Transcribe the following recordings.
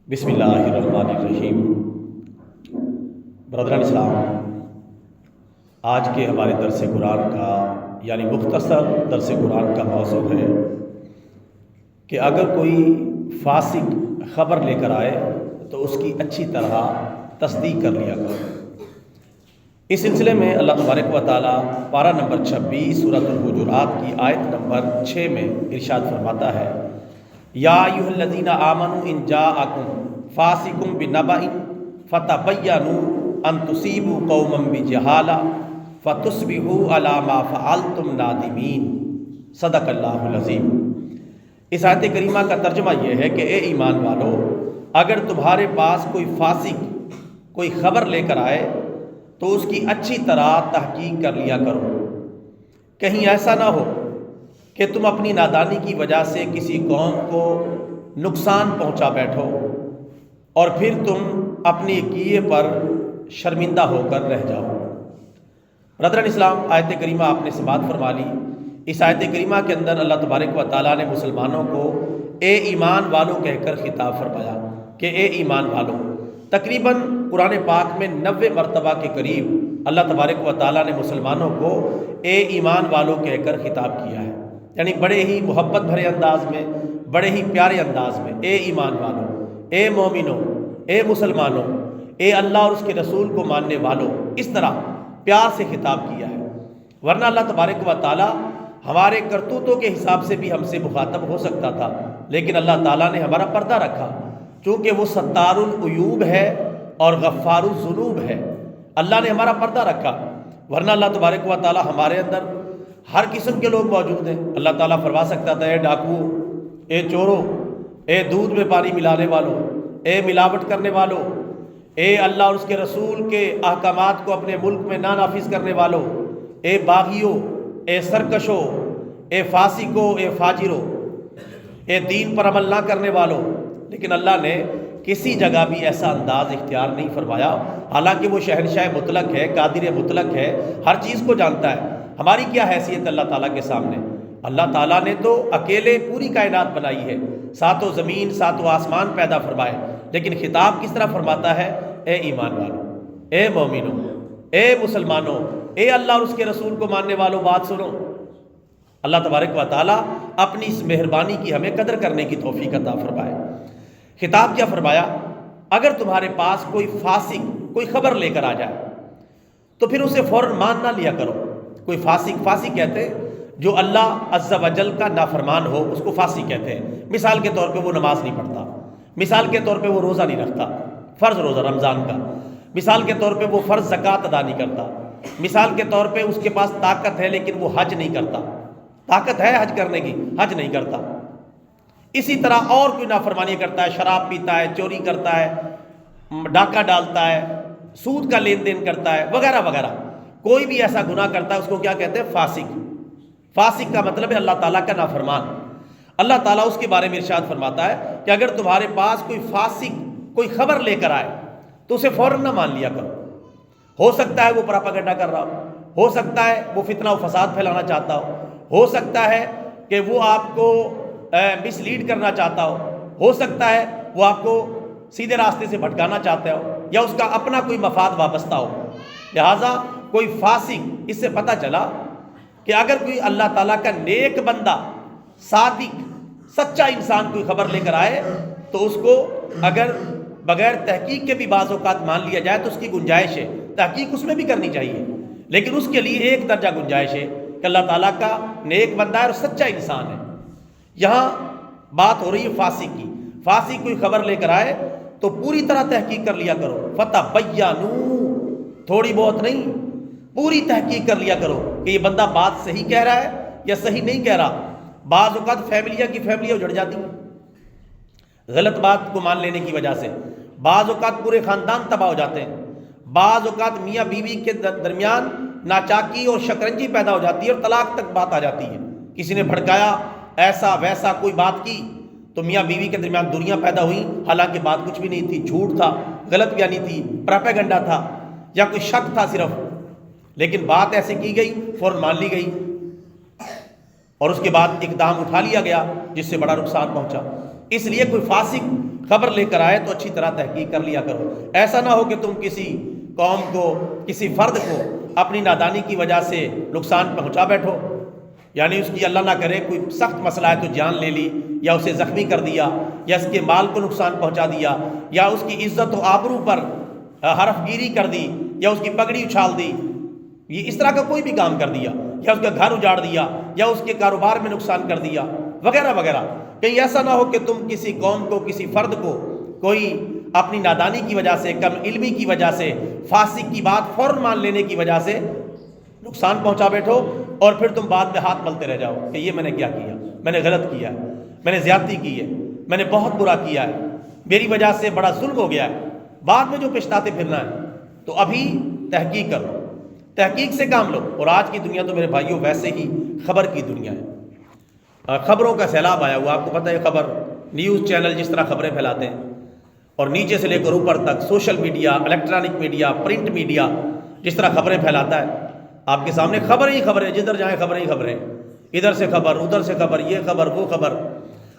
بسم اللہ الرحمن الرحیم۔ برادران اسلام، آج کے ہمارے درس قرآن کا یعنی مختصر درس قرآن کا موضوع ہے کہ اگر کوئی فاسق خبر لے کر آئے تو اس کی اچھی طرح تصدیق کر لیا کرو۔ اس سلسلے میں اللہ تبارک و تعالیٰ پارہ نمبر 26 سورۃ الحجرات کی آیت نمبر 6 میں ارشاد فرماتا ہے، یا ایھا الذین آمنوا ان جاءکم فاسق بنبأ فتبینوا ان تصیبوا قوما بجہالہ فتصبحوا علی ما فعلتم نادمین۔ صدق اللہ العظیم۔ اس آیت کریمہ کا ترجمہ یہ ہے کہ اے ایمان والو، اگر تمہارے پاس کوئی فاسق کوئی خبر لے کر آئے تو اس کی اچھی طرح تحقیق کر لیا کرو۔ کہیں ایسا نہ ہو کہ تم اپنی نادانی کی وجہ سے کسی قوم کو نقصان پہنچا بیٹھو اور پھر تم اپنے کیے پر شرمندہ ہو کر رہ جاؤ۔ برادران اسلام، آیت کریمہ آپ نے سماعت فرما لی۔ اس آیت کریمہ کے اندر اللہ تبارک و تعالیٰ نے مسلمانوں کو اے ایمان والو کہہ کر خطاب فرمایا کہ اے ایمان والو۔ تقریباً قرآن پاک میں 90 مرتبہ کے قریب اللہ تبارک و تعالیٰ نے مسلمانوں کو اے ایمان والو کہہ کر خطاب کیا ہے، یعنی بڑے ہی محبت بھرے انداز میں، بڑے ہی پیارے انداز میں، اے ایمان والو، اے مومنوں، اے مسلمانوں، اے اللہ اور اس کے رسول کو ماننے والوں، اس طرح پیار سے خطاب کیا ہے۔ ورنہ اللہ تبارک و تعالیٰ ہمارے کرتوتوں کے حساب سے بھی ہم سے مخاطب ہو سکتا تھا، لیکن اللہ تعالیٰ نے ہمارا پردہ رکھا، چونکہ وہ ستار العیوب ہے اور غفار الذنوب ہے۔ اللہ نے ہمارا پردہ رکھا، ورنہ اللہ تبارک و تعالیٰ ہمارے اندر ہر قسم کے لوگ موجود ہیں۔ اللہ تعالیٰ فرما سکتا تھا، اے ڈاکو، اے چورو، اے دودھ میں پانی ملانے والوں، اے ملاوٹ کرنے والوں، اے اللہ اور اس کے رسول کے احکامات کو اپنے ملک میں نہ نافذ کرنے والوں، اے باغیوں، اے سرکشوں، اے فاسقوں، اے فاجروں، اے دین پر عمل نہ کرنے والوں۔ لیکن اللہ نے کسی جگہ بھی ایسا انداز اختیار نہیں فرمایا، حالانکہ وہ شہنشاہ مطلق ہے، قادر مطلق ہے، ہر چیز کو جانتا ہے۔ ہماری کیا حیثیت اللہ تعالیٰ کے سامنے؟ اللہ تعالیٰ نے تو اکیلے پوری کائنات بنائی ہے، ساتوں زمین ساتوں آسمان پیدا فرمائے، لیکن خطاب کس طرح فرماتا ہے؟ اے ایمان والوں، اے مومنوں، اے مسلمانوں، اے اللہ اور اس کے رسول کو ماننے والوں، بات سنو۔ اللہ تبارک و تعالیٰ اپنی اس مہربانی کی ہمیں قدر کرنے کی توفیق عطا فرمائے۔ خطاب کیا فرمایا؟ اگر تمہارے پاس کوئی فاسق کوئی خبر لے کر آ جائے تو پھر اسے فوراً مان نہ لیا کرو۔ کوئی فاسق کہتے ہیں جو اللہ عز و جل کا نافرمان ہو، اس کو فاسق کہتے ہیں۔ مثال کے طور پہ وہ نماز نہیں پڑھتا، مثال کے طور پہ وہ روزہ نہیں رکھتا، فرض روزہ رمضان کا، مثال کے طور پہ وہ فرض زکوٰۃ ادا نہیں کرتا، مثال کے طور پہ اس کے پاس طاقت ہے لیکن وہ حج نہیں کرتا، طاقت ہے حج کرنے کی، حج نہیں کرتا۔ اسی طرح اور کوئی نافرمانی کرتا ہے، شراب پیتا ہے، چوری کرتا ہے، ڈاکہ ڈالتا ہے، سود کا لین دین کرتا ہے، وغیرہ وغیرہ، کوئی بھی ایسا گناہ کرتا ہے اس کو کیا کہتے ہیں؟ فاسق۔ فاسق کا مطلب ہے اللہ تعالیٰ کا نافرمان۔ اللہ تعالیٰ اس کے بارے میں ارشاد فرماتا ہے کہ اگر تمہارے پاس کوئی فاسق کوئی خبر لے کر آئے تو اسے فوراً نہ مان لیا کرو۔ ہو سکتا ہے وہ پراپاگنڈا کر رہا ہو سکتا ہے وہ فتنہ و فساد پھیلانا چاہتا ہو سکتا ہے کہ وہ آپ کو مس لیڈ کرنا چاہتا ہو سکتا ہے وہ آپ کو سیدھے راستے سے بھٹکانا چاہتا ہو، یا اس کا اپنا کوئی مفاد وابستہ ہو۔ لہٰذا کوئی فاسق، اس سے پتہ چلا کہ اگر کوئی اللہ تعالیٰ کا نیک بندہ، صادق، سچا انسان کوئی خبر لے کر آئے تو اس کو اگر بغیر تحقیق کے بھی بعض اوقات مان لیا جائے تو اس کی گنجائش ہے، تحقیق اس میں بھی کرنی چاہیے، لیکن اس کے لیے ایک درجہ گنجائش ہے کہ اللہ تعالیٰ کا نیک بندہ ہے اور سچا انسان ہے۔ یہاں بات ہو رہی ہے فاسق کی۔ فاسق کوئی خبر لے کر آئے تو پوری طرح تحقیق کر لیا کرو، فتبینوا، تھوڑی بہت نہیں، پوری تحقیق کر لیا کرو کہ یہ بندہ بات صحیح کہہ رہا ہے یا صحیح نہیں کہہ رہا۔ بعض اوقات فیملیاں اجڑ جاتی ہیں غلط بات کو مان لینے کی وجہ سے، بعض اوقات پورے خاندان تباہ ہو جاتے ہیں، بعض اوقات میاں بیوی کے درمیان ناچاکی اور شطرنجی پیدا ہو جاتی ہے اور طلاق تک بات آ جاتی ہے۔ کسی نے بھڑکایا، ایسا ویسا کوئی بات کی تو میاں بیوی کے درمیان دوریاں پیدا ہوئیں، حالانکہ بات کچھ بھی نہیں تھی، جھوٹ تھا، غلط بیانی تھی، پراپیگنڈا تھا یا کوئی شک تھا صرف، لیکن بات ایسے کی گئی، فوراً مان لی گئی اور اس کے بعد اقدام اٹھا لیا گیا جس سے بڑا نقصان پہنچا۔ اس لیے کوئی فاسق خبر لے کر آئے تو اچھی طرح تحقیق کر لیا کرو۔ ایسا نہ ہو کہ تم کسی قوم کو، کسی فرد کو اپنی نادانی کی وجہ سے نقصان پہنچا بیٹھو، یعنی اس کی اللہ نہ کرے کوئی سخت مسئلہ ہے تو جان لے لی، یا اسے زخمی کر دیا، یا اس کے مال کو نقصان پہنچا دیا، یا اس کی عزت و آبرو پر حرف گیری کر دی، یا اس کی پگڑی اچھال دی، یہ اس طرح کا کوئی بھی کام کر دیا، یا اس کا گھر اجاڑ دیا، یا اس کے کاروبار میں نقصان کر دیا وغیرہ وغیرہ۔ کہیں ایسا نہ ہو کہ تم کسی قوم کو، کسی فرد کو کوئی اپنی نادانی کی وجہ سے، کم علمی کی وجہ سے، فاسق کی بات فوراً مان لینے کی وجہ سے نقصان پہنچا بیٹھو، اور پھر تم بعد میں ہاتھ ملتے رہ جاؤ کہ یہ میں نے کیا کیا، میں نے غلط کیا ہے، میں نے زیادتی کی ہے، میں نے بہت برا کیا ہے، میری وجہ سے بڑا ظلم ہو گیا ہے، بعد میں جو پچھتاتے پھرنا ہے۔ تو ابھی تحقیق کر لو، تحقیق سے کام لو۔ اور آج کی دنیا تو میرے بھائیوں ویسے ہی خبر کی دنیا ہے، خبروں کا سیلاب آیا ہوا، آپ کو پتہ ہے خبر، نیوز چینل جس طرح خبریں پھیلاتے ہیں، اور نیچے سے لے کر اوپر تک social media, electronic media, print media جس طرح خبریں پھیلاتا ہے، آپ کے سامنے خبریں ہی خبریں، جدھر جائیں خبریں ہی خبریں، ادھر سے خبر، ادھر سے خبر، یہ خبر، وہ خبر۔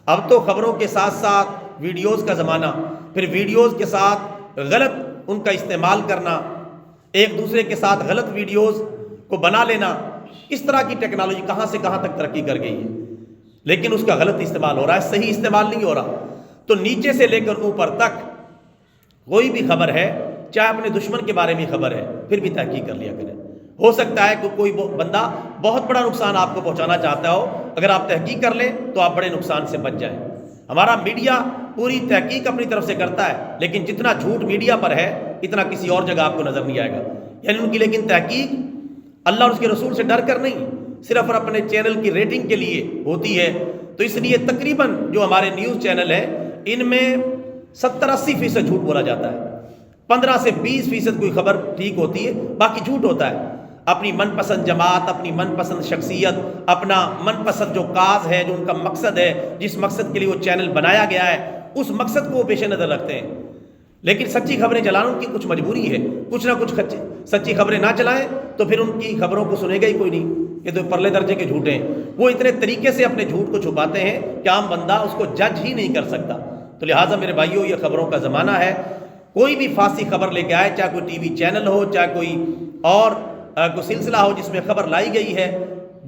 اب تو خبروں کے ساتھ ساتھ ویڈیوز کا زمانہ، پھر ویڈیوز کے ساتھ غلط ان کا استعمال کرنا، ایک دوسرے کے ساتھ غلط ویڈیوز کو بنا لینا، اس طرح کی ٹیکنالوجی کہاں سے کہاں تک ترقی کر گئی ہے، لیکن اس کا غلط استعمال ہو رہا ہے، صحیح استعمال نہیں ہو رہا۔ تو نیچے سے لے کر اوپر تک کوئی بھی خبر ہے، چاہے اپنے دشمن کے بارے میں خبر ہے، پھر بھی تحقیق کر لیا کریں۔ ہو سکتا ہے کہ کوئی بندہ بہت بڑا نقصان آپ کو پہنچانا چاہتا ہو، اگر آپ تحقیق کر لیں تو آپ بڑے نقصان سے بچ جائیں۔ ہمارا میڈیا پوری تحقیق اپنی طرف سے کرتا ہے، لیکن جتنا جھوٹ میڈیا پر ہے اتنا کسی اور جگہ آپ کو نظر نہیں آئے گا، یعنی ان کی لیکن تحقیق اللہ اور اس کے رسول سے ڈر کر نہیں، صرف اور اپنے چینل کی ریٹنگ کے لیے ہوتی ہے۔ تو اس لیے تقریباً جو ہمارے نیوز چینل ہیں ان میں 70-80% جھوٹ بولا جاتا ہے، 15 سے 20% کوئی خبر ٹھیک ہوتی ہے، باقی جھوٹ ہوتا ہے۔ اپنی من پسند جماعت، اپنی من پسند شخصیت، اپنا من پسند جو کاز ہے، جو ان کا مقصد ہے، جس مقصد کے لیے وہ چینل بنایا گیا ہے، اس مقصد کو وہ پیش نظر رکھتے ہیں۔ لیکن سچی خبریں چلانا ان کی کچھ مجبوری ہے، کچھ نہ کچھ سچی خبریں نہ چلائیں تو پھر ان کی خبروں کو سنے گا ہی کوئی نہیں، یہ تو پرلے درجے کے جھوٹ ہیں۔ وہ اتنے طریقے سے اپنے جھوٹ کو چھپاتے ہیں کہ عام بندہ اس کو جج ہی نہیں کر سکتا۔ تو لہٰذا میرے بھائیوں، یہ خبروں کا زمانہ ہے، کوئی بھی فاسق خبر لے کے آئے، چاہے کوئی ٹی وی چینل ہو، چاہے کوئی اور کوئی سلسلہ ہو جس میں خبر لائی گئی ہے،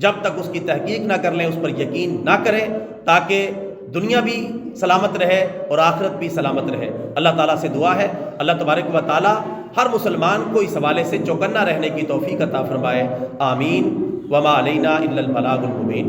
جب تک اس کی تحقیق نہ کر لیں، اس پر یقین نہ کریں، تاکہ دنیا بھی سلامت رہے اور آخرت بھی سلامت رہے۔ اللہ تعالیٰ سے دعا ہے اللہ تبارک و تعالیٰ ہر مسلمان کو اس حوالے سے چوکنا رہنے کی توفیق عطا فرمائے، آمین۔ وما علینا الا البلاغ المبین۔